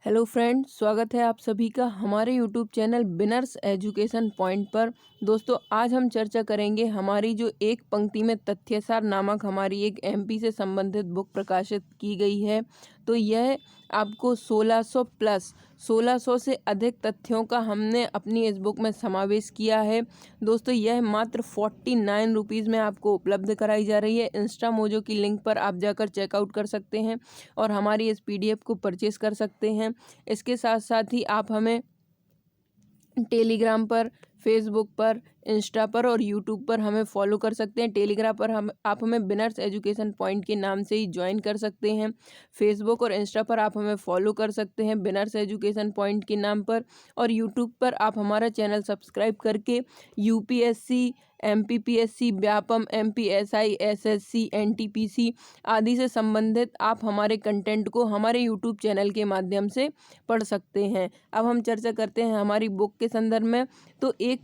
Hello friend, स्वागत है आप सभी का हमारे यूट्यूब चैनल बिनर्स एजुकेशन पॉइंट पर। दोस्तों, आज हम चर्चा करेंगे हमारी जो एक पंक्ति में तथ्यसार नामक हमारी एक एमपी से संबंधित बुक प्रकाशित की गई है। तो यह आपको 1600 से अधिक तथ्यों का हमने अपनी इस बुक में समावेश किया है। दोस्तों, यह मात्र 49 रुपीज़ में आपको उपलब्ध कराई जा रही है। इंस्टा मोजो की लिंक पर आप जाकर चेकआउट कर सकते हैं और हमारी इस पीडीएफ को परचेस कर सकते हैं। इसके साथ साथ ही आप हमें टेलीग्राम पर, फेसबुक पर, इंस्टा पर और यूट्यूब पर हमें फॉलो कर सकते हैं। टेलीग्राम पर आप हमें बिनर्स एजुकेशन पॉइंट के नाम से ही ज्वाइन कर सकते हैं। फेसबुक और इंस्टा पर आप हमें फॉलो कर सकते हैं बिनर्स एजुकेशन पॉइंट के नाम पर। और यूट्यूब पर आप हमारा चैनल सब्सक्राइब करके UPSC, MPPSC, Vyapam, MPSI, SSC, NTPC आदि से संबंधित आप हमारे कंटेंट को हमारे यूट्यूब चैनल के माध्यम से पढ़ सकते हैं। अब हम चर्चा करते हैं हमारी बुक के संदर्भ में। तो एक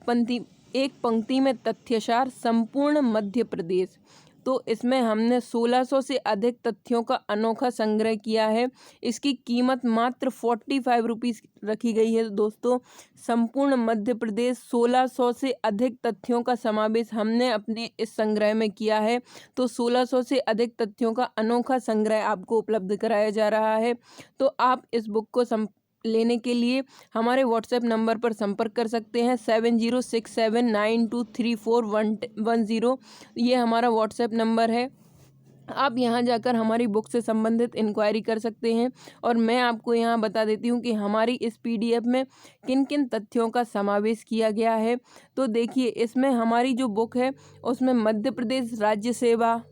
पंक्ति में तथ्यसार संपूर्ण मध्य प्रदेश। तो इसमें हमने 1600 से अधिक तथ्यों का अनोखा संग्रह किया है। इसकी कीमत मात्र 45 रुपीज़ रखी गई है। दोस्तों, संपूर्ण मध्य प्रदेश 1600 से अधिक तथ्यों का समावेश हमने अपने इस संग्रह में किया है। तो 1600 से अधिक तथ्यों का अनोखा संग्रह आपको उपलब्ध कराया जा रहा है। तो आप इस बुक को लेने के लिए हमारे व्हाट्सएप नंबर पर संपर्क कर सकते हैं 7067923410। ये हमारा व्हाट्सएप नंबर है। आप यहाँ जाकर हमारी बुक से संबंधित इंक्वायरी कर सकते हैं। और मैं आपको यहाँ बता देती हूँ कि हमारी इस पीडीएफ में किन किन तथ्यों का समावेश किया गया है। तो देखिए, इसमें हमारी जो बुक है उसमें मध्य प्रदेश राज्य सेवा।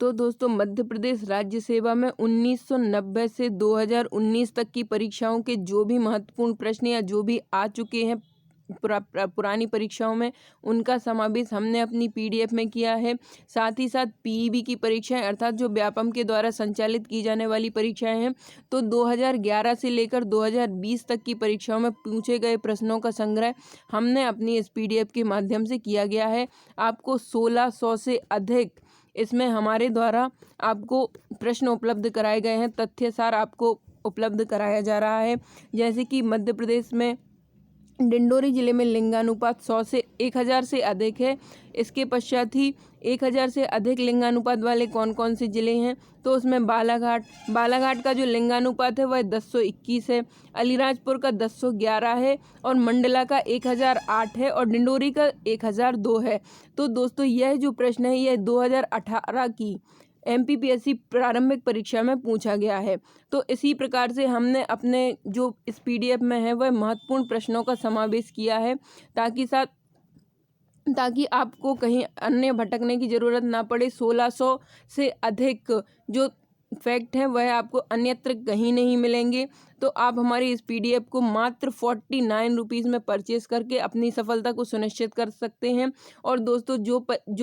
तो दोस्तों, मध्य प्रदेश राज्य सेवा में 1990 से 2019 तक की परीक्षाओं के जो भी महत्वपूर्ण प्रश्न या जो भी आ चुके हैं पुरानी परीक्षाओं में, उनका समावेश हमने अपनी पीडीएफ में किया है। साथ ही साथ पीईबी की परीक्षाएं अर्थात जो व्यापम के द्वारा संचालित की जाने वाली परीक्षाएं हैं, तो 2011 से लेकर 2020 तक की परीक्षाओं में पूछे गए प्रश्नों का संग्रह हमने अपनी इस पीडीएफ के माध्यम से किया गया है। आपको 1600 से अधिक इसमें हमारे द्वारा आपको प्रश्न उपलब्ध कराए गए हैं। तथ्यसार आपको उपलब्ध कराया जा रहा है। जैसे कि मध्य प्रदेश में डिंडोरी जिले में लिंगानुपात 100 से 1000 से अधिक है। इसके पश्चात ही 1000 से अधिक लिंगानुपात वाले कौन कौन से जिले हैं, तो उसमें बालाघाट का जो लिंगानुपात है वह 1021 है, अलीराजपुर का 1011 है और मंडला का 1008 है और डिंडोरी का 1002 है। तो दोस्तों, यह जो प्रश्न है यह 2018 की एमपीपीएससी प्रारंभिक परीक्षा में पूछा गया है। तो इसी प्रकार से हमने अपने जो इस पीडीएफ में है वह महत्वपूर्ण प्रश्नों का समावेश किया है ताकि आपको कहीं अन्य भटकने की ज़रूरत ना पड़े। 1600 से अधिक जो फैक्ट हैं वह आपको अन्यत्र कहीं नहीं मिलेंगे। तो आप हमारी इस पीडीएफ को मात्र 49 रुपीज़ में परचेस करके अपनी सफलता को सुनिश्चित कर सकते हैं। और दोस्तों, जो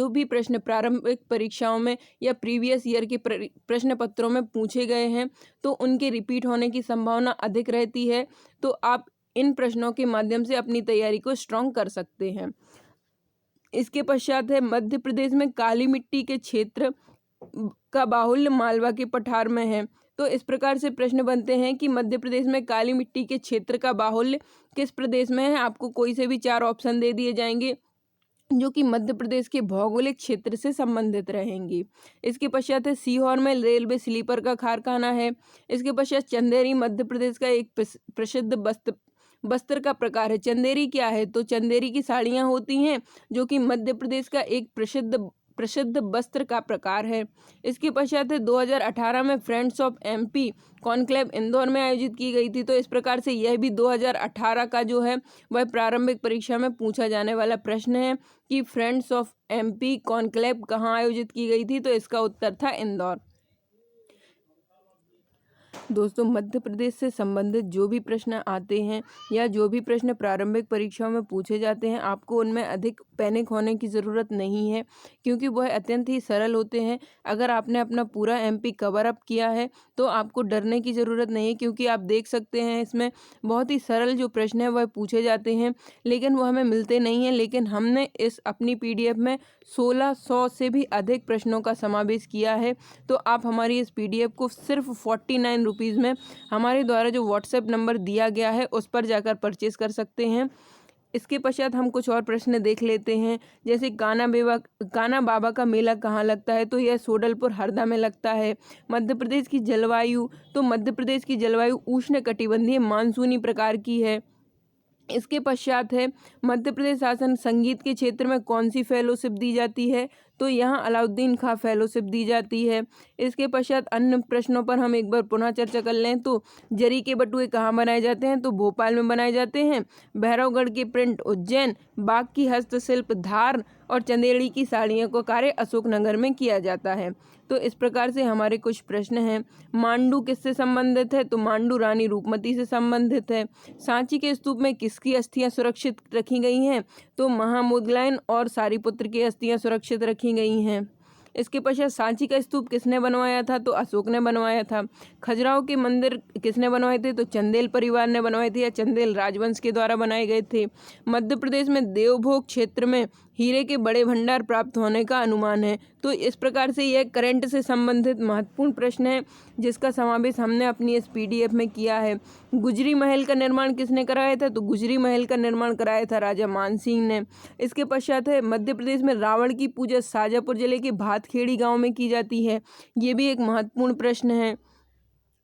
भी प्रश्न प्रारंभिक परीक्षाओं में या प्रीवियस ईयर के प्रश्न पत्रों में पूछे गए हैं, तो उनके रिपीट होने की संभावना अधिक रहती है। तो आप इन प्रश्नों के माध्यम से अपनी तैयारी को स्ट्रॉन्ग कर सकते हैं। इसके पश्चात है मध्य प्रदेश में काली मिट्टी के क्षेत्र का बाहुल्य मालवा के पठार में है। तो इस प्रकार से प्रश्न बनते हैं कि मध्य प्रदेश में काली मिट्टी के क्षेत्र का बाहुल्य किस प्रदेश में है। आपको कोई से भी 4 ऑप्शन दे दिए जाएंगे जो कि मध्य प्रदेश के भौगोलिक क्षेत्र से संबंधित रहेंगी। इसके पश्चात है सीहोर में रेलवे स्लीपर का कारखाना है। इसके पश्चात चंदेरी मध्य प्रदेश का एक प्रसिद्ध बस्त्र का प्रकार है। चंदेरी क्या है, तो चंदेरी की साड़ियाँ होती हैं जो कि मध्य प्रदेश का एक प्रसिद्ध वस्त्र का प्रकार है। इसके पश्चात है 2018 में friends of MP conclave Indore में आयोजित की गई थी। तो इस प्रकार से यह भी 2018 का जो है वह प्रारंभिक परीक्षा में पूछा जाने वाला प्रश्न है कि फ्रेंड्स ऑफ एमपी कॉन्क्लेव कहाँ आयोजित की गई थी, तो इसका उत्तर था इंदौर। दोस्तों, मध्य प्रदेश से संबंधित जो भी प्रश्न आते हैं या जो भी प्रश्न प्रारंभिक परीक्षाओं में पूछे जाते हैं, आपको उनमें अधिक पैनिक होने की ज़रूरत नहीं है क्योंकि वह अत्यंत ही सरल होते हैं। अगर आपने अपना पूरा एमपी कवर अप किया है तो आपको डरने की ज़रूरत नहीं है, क्योंकि आप देख सकते हैं इसमें बहुत ही सरल जो प्रश्न है वह पूछे जाते हैं, लेकिन वह हमें मिलते नहीं हैं। लेकिन हमने इस अपनी पीडीएफ में 1600 से भी अधिक प्रश्नों का समावेश किया है। तो आप हमारी इस पीडीएफ को सिर्फ 49 रुपीज़ में हमारे द्वारा जो व्हाट्सएप नंबर दिया गया है उस पर जाकर परचेस कर सकते हैं। इसके पश्चात हम कुछ और प्रश्न देख लेते हैं, जैसे काना बाबा का मेला कहाँ लगता है, तो यह सोडलपुर हरदा में लगता है। मध्य प्रदेश की जलवायु, तो मध्य प्रदेश की जलवायु उष्णकटिबंधीय मानसूनी प्रकार की है। इसके पश्चात है मध्य प्रदेश शासन संगीत के क्षेत्र में कौन सी फेलोशिप दी जाती है, तो यहाँ अलाउद्दीन खां फेलोशिप दी जाती है। इसके पश्चात अन्य प्रश्नों पर हम एक बार पुनः चर्चा कर लें तो जरी के बटुए कहाँ बनाए जाते हैं, तो भोपाल में बनाए जाते हैं। भैरवगढ़ के प्रिंट उज्जैन, बाग की हस्तशिल्प धार और चंदेड़ी की साड़ियों का कार्य अशोकनगर में किया जाता है। तो इस प्रकार से हमारे कुछ प्रश्न हैं। मांडू किससे संबंधित है, तो मांडू रानी रूपमती से संबंधित है। सांची के स्तूप में किसकी अस्थियां सुरक्षित रखी गई हैं, तो महामुद्गलायन और सारिपुत्र की अस्थियां सुरक्षित रखी गई हैं। इसके पश्चात सांची का स्तूप किसने बनवाया था, तो अशोक ने बनवाया था। खजुराहो के मंदिर किसने बनवाए थे, तो चंदेल परिवार ने बनवाए थे या चंदेल राजवंश के द्वारा बनाए गए थे। मध्य प्रदेश में देवभोग क्षेत्र में हीरे के बड़े भंडार प्राप्त होने का अनुमान है। तो इस प्रकार से यह करंट से संबंधित महत्वपूर्ण प्रश्न है जिसका समावेश हमने अपनी इस पीडीएफ में किया है। गुजरी महल का निर्माण किसने कराया था, तो गुजरी महल का निर्माण कराया था राजा मानसिंह ने। इसके पश्चात है मध्य प्रदेश में रावण की पूजा शाजापुर जिले के भातखेड़ी गांव में की जाती है। ये भी एक महत्वपूर्ण प्रश्न है।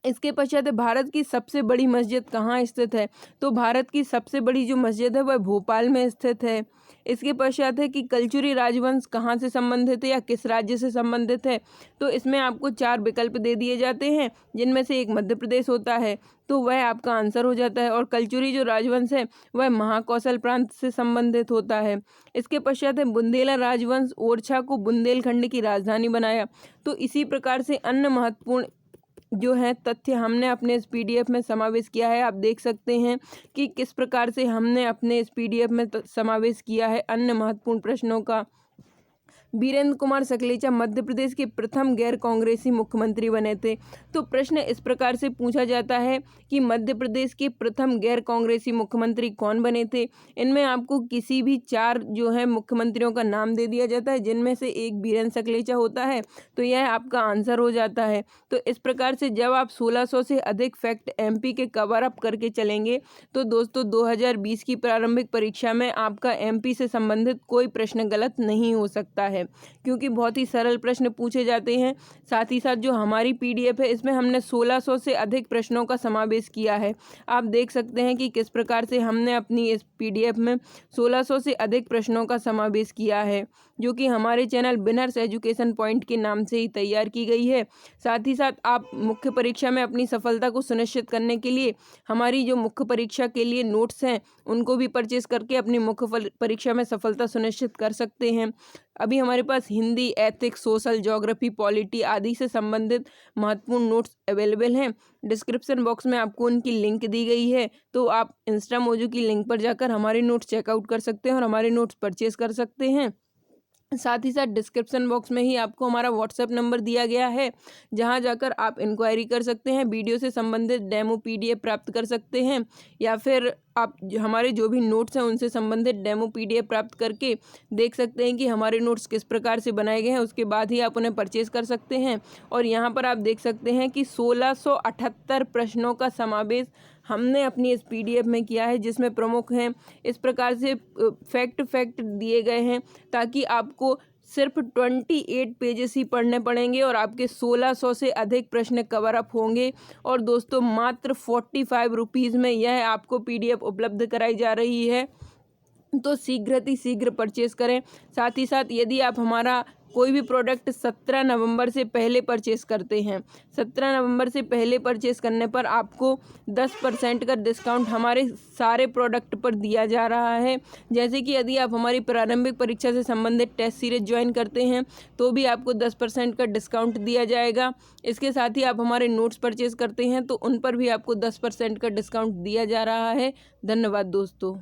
इसके पश्चात भारत की सबसे बड़ी मस्जिद कहाँ स्थित है, तो भारत की सबसे बड़ी जो मस्जिद है वह भोपाल में स्थित है। इसके पश्चात है कि कलचुरी राजवंश कहाँ से संबंधित है या किस राज्य से संबंधित है, तो इसमें आपको 4 विकल्प दे दिए जाते हैं जिनमें से एक मध्य प्रदेश होता है, तो वह आपका आंसर हो जाता है। और कलचुरी जो राजवंश है वह महाकौशल प्रांत से संबंधित होता है। इसके पश्चात है बुंदेला राजवंश ओरछा को बुंदेलखंड की राजधानी बनाया। तो इसी प्रकार से अन्य महत्वपूर्ण जो है तथ्य हमने अपने इस पीडीएफ में समावेश किया है। आप देख सकते हैं कि किस प्रकार से हमने अपने इस पीडीएफ में समावेश किया है अन्य महत्वपूर्ण प्रश्नों का। वीरेंद्र कुमार सकलेचा मध्य प्रदेश के प्रथम गैर कांग्रेसी मुख्यमंत्री बने थे। तो प्रश्न इस प्रकार से पूछा जाता है कि मध्य प्रदेश के प्रथम गैर कांग्रेसी मुख्यमंत्री कौन बने थे। इनमें आपको किसी भी 4 जो है मुख्यमंत्रियों का नाम दे दिया जाता है, जिनमें से एक वीरेंद्र सकलेचा होता है, तो यह आपका आंसर हो जाता है। तो इस प्रकार से जब आप 1600 से अधिक फैक्ट एमपी के कवर अप करके चलेंगे तो दोस्तों 2020 की प्रारंभिक परीक्षा में आपका एमपी से संबंधित कोई प्रश्न गलत नहीं हो सकता है, क्योंकि बहुत ही सरल प्रश्न पूछे जाते हैं। साथ ही साथ जो हमारी पीडीएफ है इसमें हमने 1600 से अधिक प्रश्नों का समावेश किया है। आप देख सकते हैं कि किस प्रकार से हमने अपनी इस पीडीएफ में 1600 से अधिक प्रश्नों का समावेश किया है, जो कि हमारे चैनल बिनर्स एजुकेशन पॉइंट के नाम से ही तैयार की गई है। साथ ही साथ आप मुख्य परीक्षा में अपनी सफलता को सुनिश्चित करने के लिए हमारी जो मुख्य परीक्षा के लिए नोट्स हैं उनको भी परचेज करके अपनी मुख्य परीक्षा में सफलता सुनिश्चित कर सकते हैं। अभी हमारे पास Hindi, ethics, social, geography, polity आदि से संबंधित महत्वपूर्ण नोट्स अवेलेबल हैं। डिस्क्रिप्शन बॉक्स में आपको उनकी लिंक दी गई है, तो आप इंस्टा मोजो की लिंक पर जाकर हमारे नोट्स चेकआउट कर सकते हैं और हमारे नोट्स परचेज कर सकते हैं। साथ ही साथ डिस्क्रिप्शन बॉक्स में ही आपको हमारा व्हाट्सएप नंबर दिया गया है, जहां जाकर आप इंक्वायरी कर सकते हैं, वीडियो से संबंधित डेमो पीडीएफ प्राप्त कर सकते हैं, या फिर आप हमारे जो भी नोट्स हैं उनसे संबंधित डेमो पीडीएफ प्राप्त करके देख सकते हैं कि हमारे नोट्स किस प्रकार से बनाए गए हैं। उसके बाद ही आप उन्हें परचेज कर सकते हैं। और यहाँ पर आप देख सकते हैं कि 1678 प्रश्नों का समावेश हमने अपनी इस पीडीएफ में किया है, जिसमें प्रमुख हैं इस प्रकार से फैक्ट दिए गए हैं, ताकि आपको सिर्फ 28 पेजेस ही पढ़ने पड़ेंगे और आपके 1600 से अधिक प्रश्न कवर अप होंगे। और दोस्तों मात्र 45 रुपीज़ में यह आपको पीडीएफ उपलब्ध कराई जा रही है, तो शीघ्र परचेस करें। साथ ही साथ यदि आप हमारा कोई भी प्रोडक्ट 17 नवंबर से पहले परचेस करते हैं, 17 नवंबर से पहले परचेस करने पर आपको 10% का डिस्काउंट हमारे सारे प्रोडक्ट पर दिया जा रहा है। जैसे कि यदि आप हमारी प्रारंभिक परीक्षा से संबंधित टेस्ट सीरीज ज्वाइन करते हैं तो भी आपको 10% का डिस्काउंट दिया जाएगा। इसके साथ ही आप हमारे नोट्स परचेस करते हैं तो उन पर भी आपको 10% का डिस्काउंट दिया जा रहा है। धन्यवाद दोस्तों।